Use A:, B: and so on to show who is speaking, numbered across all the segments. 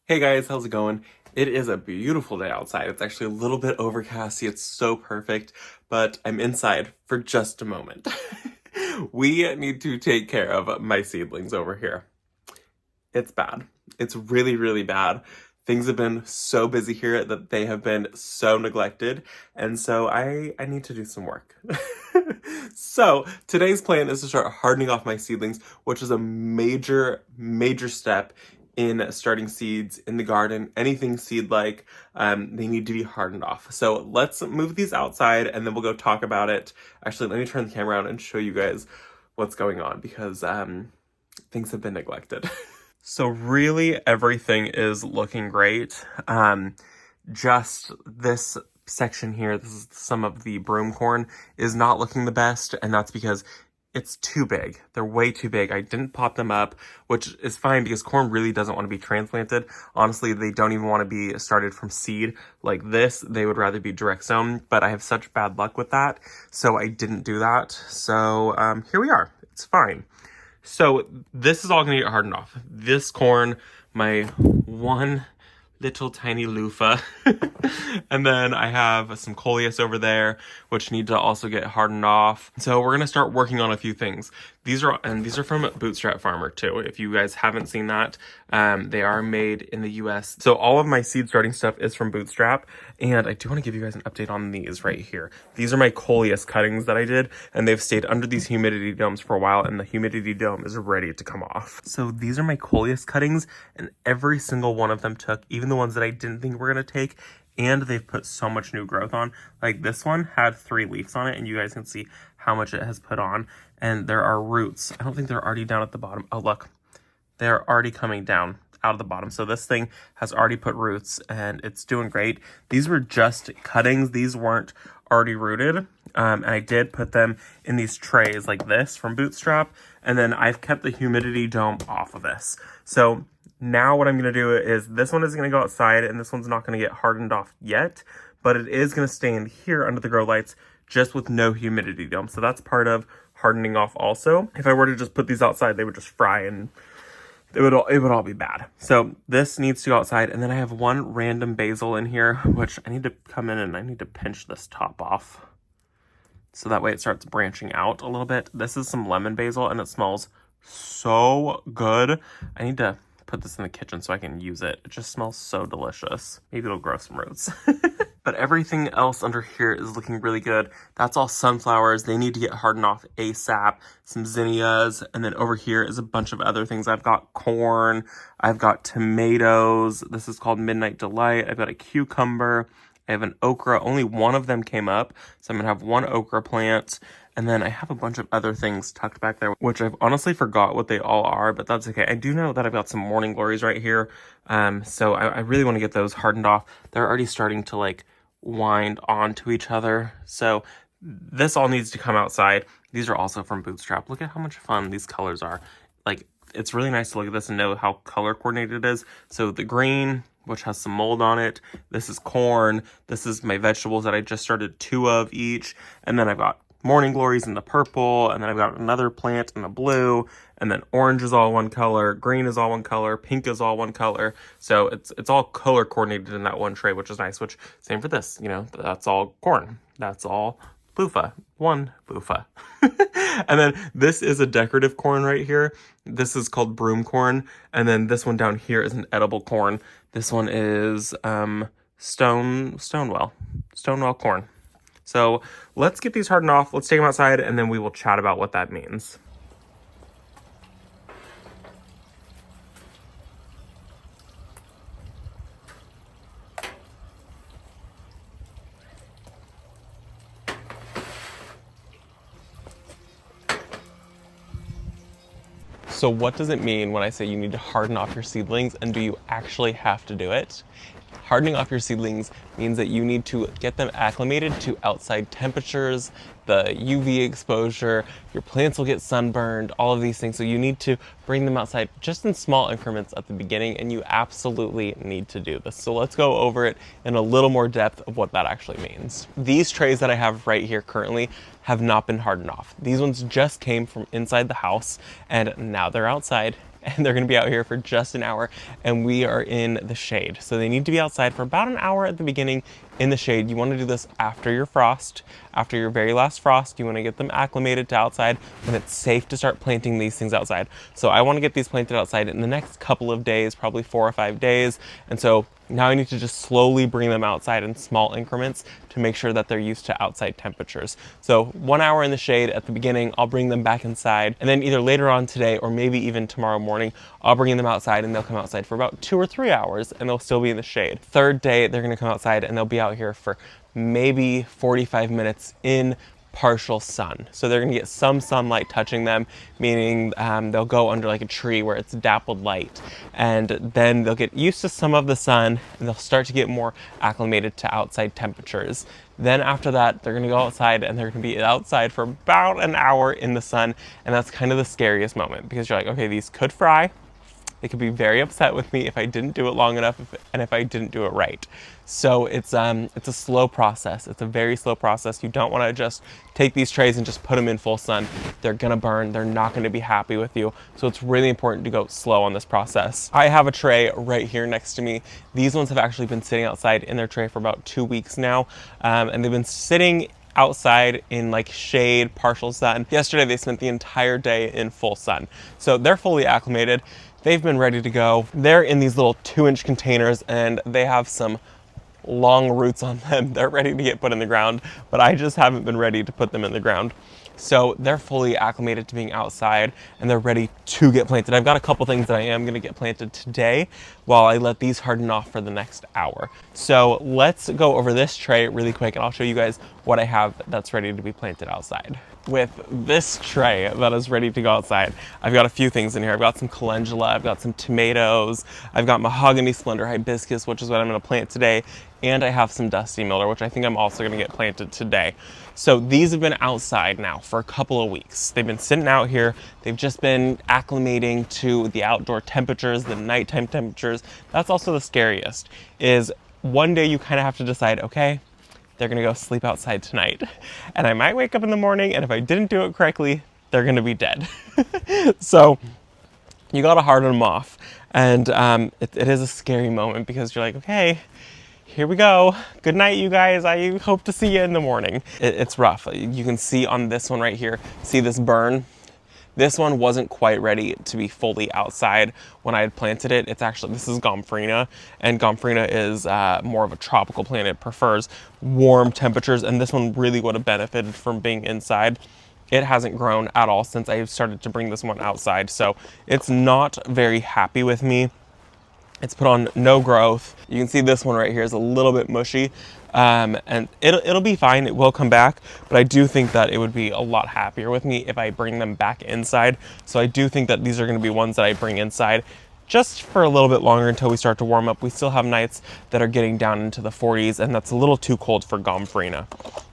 A: Hey guys, how's it going? It is a beautiful day outside. It's actually a little bit overcasty. It's so perfect, but I'm inside for just a moment. We need to take care of my seedlings over here. It's bad. It's really, really bad. Things have been so busy here that they have been so neglected, and so I need to do some work. So today's plan is to start hardening off my seedlings, which is a major, major step in starting seeds in the garden. Anything seed-like, they need to be hardened off. So let's move these outside and then we'll go talk about it. Actually, let me turn the camera around and show you guys what's going on because things have been neglected. So really everything is looking great. Just this section here, this is some of the broom corn, is not looking the best, and that's because it's too big. They're way too big. I didn't pot them up, which is fine because corn really doesn't want to be transplanted. Honestly, they don't even want to be started from seed like this. They would rather be direct sown, but I have such bad luck with that, so I didn't do that. So here we are. It's fine. So this is all going to get hardened off. This corn, my one little tiny loofah. And then I have some coleus over there, which need to also get hardened off. So we're going to start working on a few things. These are from Bootstrap Farmer too. If you guys haven't seen that, they are made in the US. So all of my seed starting stuff is from Bootstrap. And I do want to give you guys an update on these right here. These are my coleus cuttings that I did, and they've stayed under these humidity domes for a while, and the humidity dome is ready to come off. So these are my coleus cuttings, and every single one of them took, even the ones that I didn't think were going to take, and they've put so much new growth on. Like this one had 3 leaves on it, and you guys can see how much it has put on. And there are roots. I don't think they're already down at the bottom. Oh, look. They're already coming down out of the bottom. So this thing has already put roots, and it's doing great. These were just cuttings. These weren't already rooted. And I did put them in these trays like this from Bootstrap. And then I've kept the humidity dome off of this. So now what I'm going to do is this one is going to go outside, and this one's not going to get hardened off yet, but it is going to stay in here under the grow lights just with no humidity dome. So that's part of hardening off also. If I were to just put these outside, they would just fry and it would all be bad. So this needs to go outside. And then I have one random basil in here, which I need to come in and I need to pinch this top off. So that way it starts branching out a little bit. This is some lemon basil and it smells so good. I need to put this in the kitchen so I can use it. It just smells so delicious. Maybe it'll grow some roots. But everything else under here is looking really good. That's all sunflowers. They need to get hardened off ASAP. Some zinnias. And then over here is a bunch of other things. I've got corn. I've got tomatoes. This is called Midnight Delight. I've got a cucumber. I have an okra. Only one of them came up. So I'm going to have one okra plant. And then I have a bunch of other things tucked back there, which I've honestly forgot what they all are, but that's okay. I do know that I've got some morning glories right here. So I really want to get those hardened off. They're already starting to like wind onto each other. So this all needs to come outside. These are also from Bootstrap. Look at how much fun these colors are. Like, it's really nice to look at this and know how color coordinated it is. So the green, which has some mold on it. This is corn. This is my vegetables that I just started 2 of each. And then I've got morning glories in the purple, and then I've got another plant in the blue, and then orange is all one color, green is all one color, pink is all one color. So it's all color coordinated in that one tray, which is nice, which same for this, you know, that's all corn. That's all loofah, one loofah. And then this is a decorative corn right here. This is called broom corn. And then this one down here is an edible corn. This one is Stonewell corn. So let's get these hardened off. Let's take them outside, and then we will chat about what that means. So what does it mean when I say you need to harden off your seedlings, and do you actually have to do it? Hardening off your seedlings means that you need to get them acclimated to outside temperatures, the UV exposure, your plants will get sunburned, all of these things. So you need to bring them outside just in small increments at the beginning, and you absolutely need to do this. So let's go over it in a little more depth of what that actually means. These trays that I have right here currently have not been hardened off. These ones just came from inside the house, and now they're outside and they're gonna be out here for just an hour, and we are in the shade. So they need to be outside for about an hour at the beginning in the shade. You wanna do this after your frost, after your very last frost. You wanna get them acclimated to outside when it's safe to start planting these things outside. So I wanna get these planted outside in the next couple of days, probably 4 or 5 days. And so now I need to just slowly bring them outside in small increments to make sure that they're used to outside temperatures. So 1 hour in the shade at the beginning, I'll bring them back inside, and then either later on today or maybe even tomorrow morning, I'll bring them outside and they'll come outside for about 2 or 3 hours and they'll still be in the shade. Third day, they're gonna come outside and they'll be out here for maybe 45 minutes in partial sun. So they're gonna get some sunlight touching them, meaning they'll go under like a tree where it's dappled light, and then they'll get used to some of the sun and they'll start to get more acclimated to outside temperatures. Then after that, they're gonna go outside and they're gonna be outside for about an hour in the sun, and that's kind of the scariest moment because you're like, okay, these could fry. They could be very upset with me if I didn't do it long enough and if I didn't do it right. So it's a slow process. It's a very slow process. You don't want to just take these trays and just put them in full sun. They're gonna burn. They're not gonna be happy with you. So it's really important to go slow on this process. I have a tray right here next to me. These ones have actually been sitting outside in their tray for about 2 weeks now, and they've been sitting outside in like shade, partial sun. Yesterday they spent the entire day in full sun. So they're fully acclimated. They've been ready to go. They're in these little 2-inch containers and they have some long roots on them. They're ready to get put in the ground, but I just haven't been ready to put them in the ground. So they're fully acclimated to being outside and they're ready to get planted. I've got a couple things that I am gonna get planted today while I let these harden off for the next hour. So let's go over this tray really quick and I'll show you guys what I have that's ready to be planted outside. With this tray that is ready to go outside, I've got a few things in here. I've got some calendula, I've got some tomatoes, I've got mahogany splendor hibiscus, which is what I'm gonna plant today, and I have some dusty miller, which I think I'm also gonna get planted today. So these have been outside now for a couple of weeks. They've been sitting out here. They've just been acclimating to the outdoor temperatures, the nighttime temperatures. That's also the scariest, is one day you kind of have to decide, okay, they're gonna go sleep outside tonight. And I might wake up in the morning and if I didn't do it correctly, they're gonna be dead. So you gotta harden them off. And it is a scary moment because you're like, okay, here we go. Good night, you guys. I hope to see you in the morning. It's rough. You can see on this one right here, see this burn? This one wasn't quite ready to be fully outside when I had planted it. It's actually, this is Gomphrena, and Gomphrena is more of a tropical plant. It prefers warm temperatures, and this one really would have benefited from being inside. It hasn't grown at all since I started to bring this one outside, so it's not very happy with me. It's put on no growth. You can see this one right here is a little bit mushy, and it'll be fine. It will come back, but I do think that it would be a lot happier with me if I bring them back inside. So I do think that these are gonna be ones that I bring inside just for a little bit longer until we start to warm up. We still have nights that are getting down into the 40s, and that's a little too cold for Gomphrena.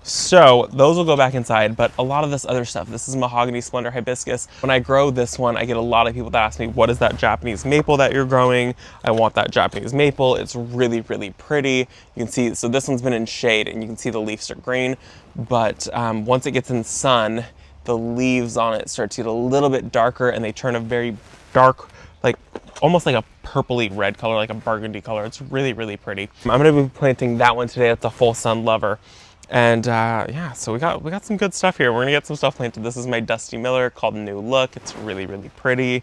A: So those will go back inside, but a lot of this other stuff, this is mahogany splendor hibiscus. When I grow this one, I get a lot of people that ask me, what is that Japanese maple that you're growing? I want that Japanese maple. It's really, really pretty. You can see, so this one's been in shade and you can see the leaves are green, but once it gets in sun, the leaves on it start to get a little bit darker and they turn a very dark, like almost like a purpley red color, like a burgundy color. It's really, really pretty. I'm gonna be planting that one today. It's a full sun lover. And yeah, so we got some good stuff here. We're gonna get some stuff planted. This is my dusty miller called New Look. It's really, really pretty.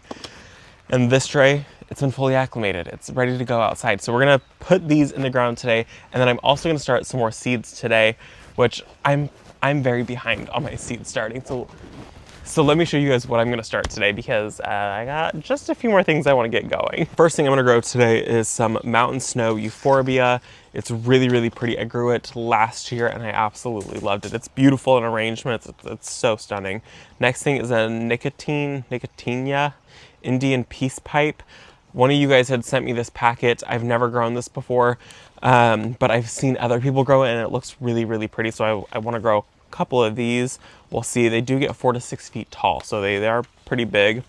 A: And this tray, it's been fully acclimated. It's ready to go outside. So we're gonna put these in the ground today. And then I'm also gonna start some more seeds today, which I'm very behind on my seed starting. So let me show you guys what I'm gonna start today because I got just a few more things I wanna get going. First thing I'm gonna grow today is some mountain snow euphorbia. It's really, really pretty. I grew it last year and I absolutely loved it. It's beautiful in arrangement. It's so stunning. Next thing is a nicotinia Indian peace pipe. One of you guys had sent me this packet. I've never grown this before, but I've seen other people grow it and it looks really, really pretty. So I wanna grow a couple of these. We'll see. They do get 4 to 6 feet tall, so they are pretty big.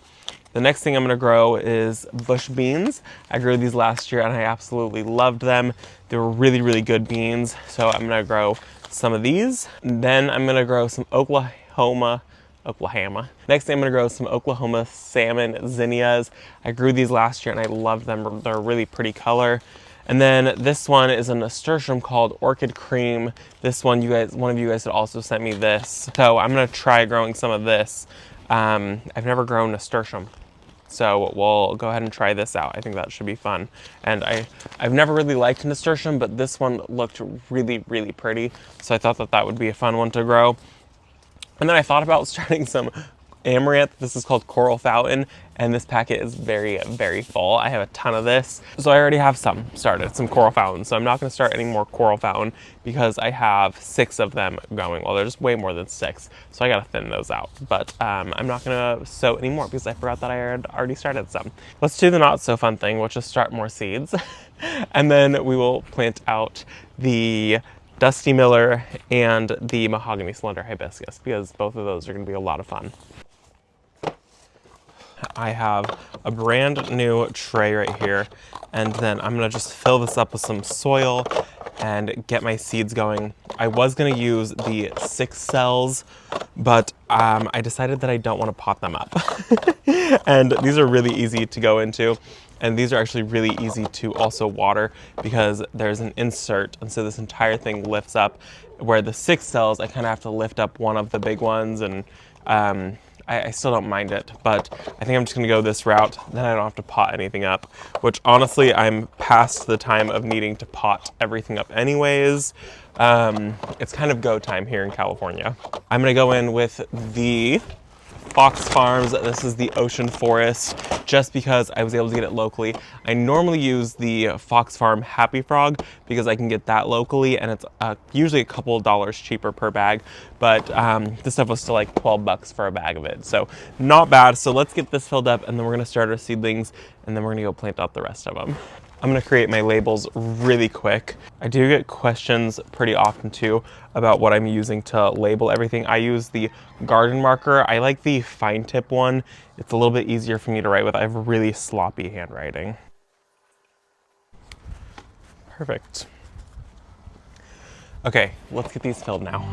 A: The next thing I'm gonna grow is bush beans. I grew these last year and I absolutely loved them. They were really, really good beans. So I'm gonna grow some of these. Then I'm gonna grow some Oklahoma Oklahoma. Next thing I'm gonna grow some Oklahoma salmon zinnias. I grew these last year and I loved them. They're a really pretty color. And then this one is a nasturtium called Orchid Cream. This one, one of you guys had also sent me this. So I'm gonna try growing some of this. I've never grown nasturtium, so we'll go ahead and try this out. I think that should be fun. And I've never really liked nasturtium, but this one looked really, really pretty. So I thought that that would be a fun one to grow. And then I thought about starting some amaranth. This is called Coral Fountain, and this packet is very, very full. I have a ton of this. So I already have some Coral Fountain. So I'm not gonna start any more Coral Fountain because I have 6 of them going. Well, there's way more than 6, so I gotta thin those out. But I'm not gonna sow anymore because I forgot that I had already started some. Let's do the not so fun thing, which is start more seeds. And then we will plant out the Dusty Miller and the Mahogany Slender Hibiscus because both of those are gonna be a lot of fun. I have a brand new tray right here, and then I'm gonna just fill this up with some soil and get my seeds going. I was gonna use the 6 cells, but I decided that I don't want to pot them up. And these are really easy to go into, and these are actually really easy to also water because there's an insert, and so this entire thing lifts up, where the 6 cells, I kind of have to lift up one of the big ones, and I still don't mind it, but I think I'm just gonna go this route, then I don't have to pot anything up, which honestly, I'm past the time of needing to pot everything up anyways. It's kind of go time here in California. I'm gonna go in with the Fox Farms. This is the Ocean Forest, just because I was able to get it locally. I normally use the Fox Farm Happy Frog because I can get that locally, and it's usually a couple of dollars cheaper per bag, but this stuff was still like 12 bucks for a bag of it, so not bad. So let's get this filled up, and then we're gonna start our seedlings, and then we're gonna go plant out the rest of them. I'm gonna create my labels really quick. I do get questions pretty often too about what I'm using to label everything. I use the garden marker. I like the fine tip one. It's a little bit easier for me to write with. I have really sloppy handwriting. Perfect. Okay, let's get these filled now.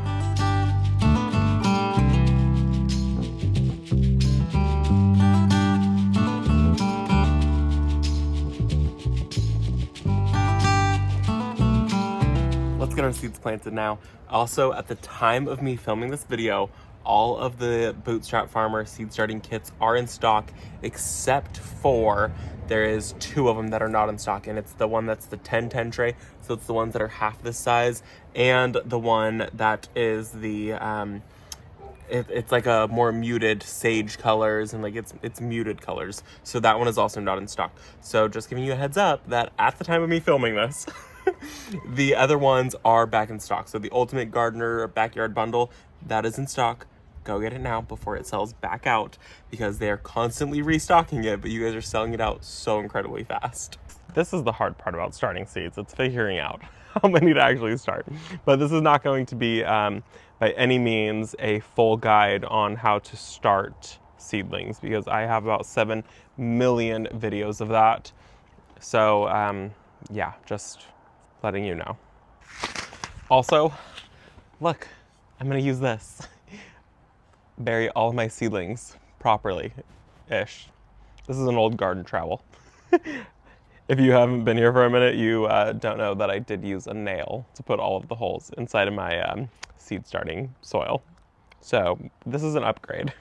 A: Let's get our seeds planted now. Also, at the time of me filming this video, all of the Bootstrap Farmer seed starting kits are in stock, except for there is 2 of them that are not in stock, and it's the one that's the 10-10 tray, so it's the ones that are half this size, and the one that is the it's like a more muted sage colors, and like it's muted colors, so that one is also not in stock. So just giving you a heads up that at the time of me filming this, the other ones are back in stock. So the Ultimate Gardener Backyard Bundle, that is in stock. Go get it now before it sells back out, because they are constantly restocking it, but you guys are selling it out so incredibly fast. This is the hard part about starting seeds. It's figuring out how many to actually start. But this is not going to be by any means a full guide on how to start seedlings, because I have about 7 million videos of that. So yeah, just letting you know. Also, look, I'm gonna use this. Bury all of my seedlings properly-ish. This is an old garden trowel. If you haven't been here for a minute, you don't know that I did use a nail to put all of the holes inside of my seed starting soil. So this is an upgrade.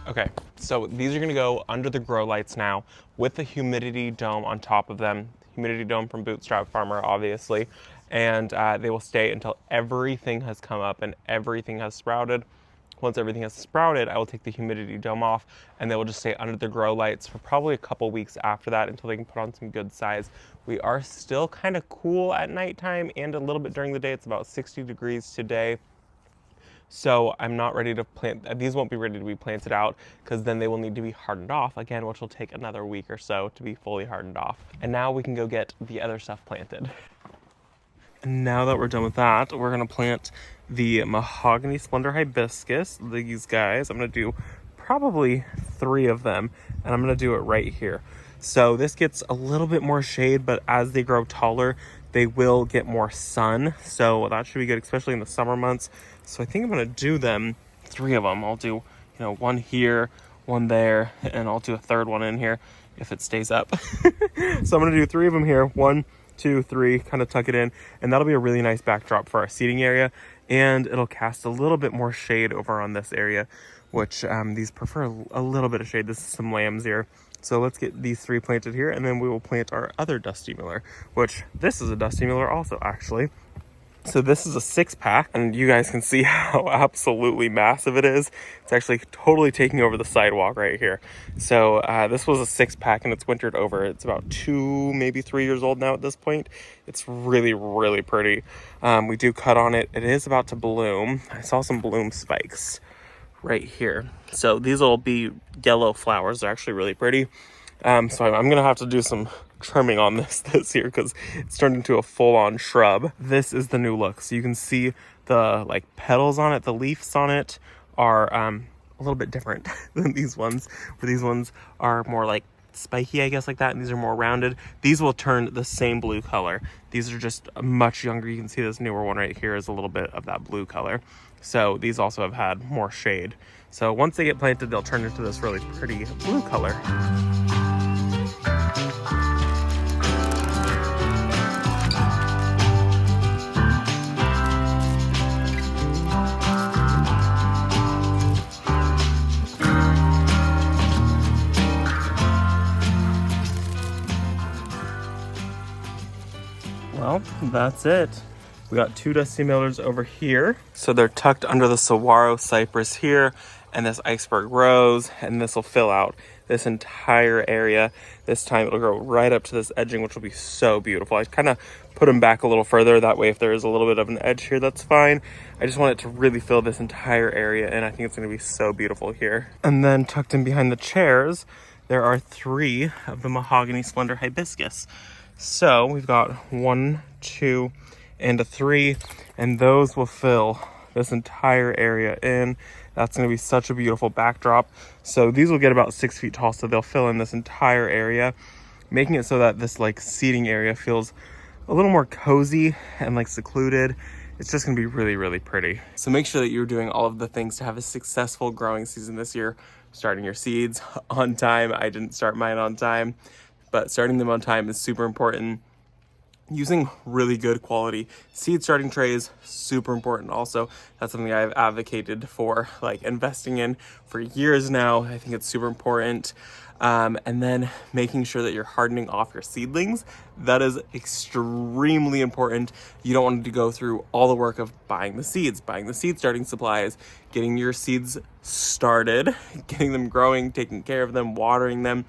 A: Okay, so these are gonna go under the grow lights now with the humidity dome on top of them. Humidity dome from Bootstrap Farmer, obviously. And they will stay until everything has come up and everything has sprouted. Once everything has sprouted, I will take the humidity dome off, and they will just stay under the grow lights for probably a couple weeks after that until they can put on some good size. We are still kind of cool at nighttime and a little bit during the day. It's about 60 degrees today. So I'm not ready to plant, these won't be ready to be planted out because then they will need to be hardened off again, which will take another week or so to be fully hardened off. And now we can go get the other stuff planted. And now that we're done with that, we're gonna plant the Mahogany Splendor Hibiscus, these guys. I'm gonna do probably 3 of them, and I'm gonna do it right here. So this gets a little bit more shade, but as they grow taller, they will get more sun. So that should be good, especially in the summer months. So I think I'm gonna do them, 3 of them. I'll do, you know, 1 here, 1 there, and I'll do a 3rd one in here if it stays up. So I'm gonna do 3 of them here, 1, 2, 3, kind of tuck it in, and that'll be a really nice backdrop for our seating area, and it'll cast a little bit more shade over on this area, which these prefer a little bit of shade. This is some lambs here. So let's get these 3 planted here, and then we will plant our other Dusty Miller, which this is a Dusty Miller also, actually. So this is a 6-pack, and you guys can see how absolutely massive it is. It's actually totally taking over the sidewalk right here. So this was a 6-pack, and it's wintered over. It's about 2, maybe 3 years old now at this point. It's really, really pretty. We do cut on it. It is about to bloom. I saw some bloom spikes right here. So these will be yellow flowers. They're actually really pretty. So I'm gonna have to do some trimming on this year because it's turned into a full-on shrub. This is the new look. So you can see the like petals on it, the leaves on it are a little bit different than these ones, where these ones are more like spiky, I guess, like that, and these are more rounded. These will turn the same blue color. These are just much younger. You can see this newer one right here is a little bit of that blue color. So these also have had more shade. So once they get planted, they'll turn into this really pretty blue color. Well, that's it. We got 2 Dusty Millers over here. So they're tucked under the saguaro cypress here and this iceberg rose, and this will fill out this entire area. This time it'll grow right up to this edging, which will be so beautiful. I kind of put them back a little further. That way, if there is a little bit of an edge here, that's fine. I just want it to really fill this entire area, and I think it's gonna be so beautiful here. And then tucked in behind the chairs, there are 3 of the mahogany splendor hibiscus. So we've got 1, 2, and a 3, and those will fill this entire area in. That's going to be such a beautiful backdrop. So these will get about 6 feet tall, so they'll fill in this entire area, making it so that this like seating area feels a little more cozy and like secluded. It's just going to be really, really pretty. So make sure that you're doing all of the things to have a successful growing season this year. Starting your seeds on time. I didn't start mine on time, but starting them on time is super important. Using really good quality seed starting trays, super important also. That's something I've advocated for, like investing in for years now. I think it's super important. And then making sure that you're hardening off your seedlings. That is extremely important. You don't want to go through all the work of buying the seeds, buying the seed starting supplies, getting your seeds started, getting them growing, taking care of them, watering them,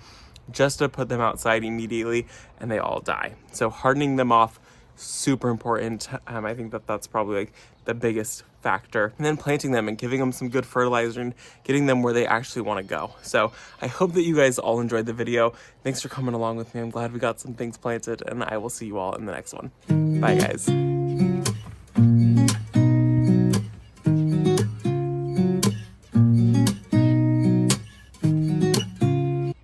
A: just to put them outside immediately and they all die. So hardening them off, super important. I think that that's probably like the biggest factor. And then planting them and giving them some good fertilizer and getting them where they actually want to go. So I hope that you guys all enjoyed the video. Thanks for coming along with me. I'm glad we got some things planted, and I will see you all in the next one. Bye guys.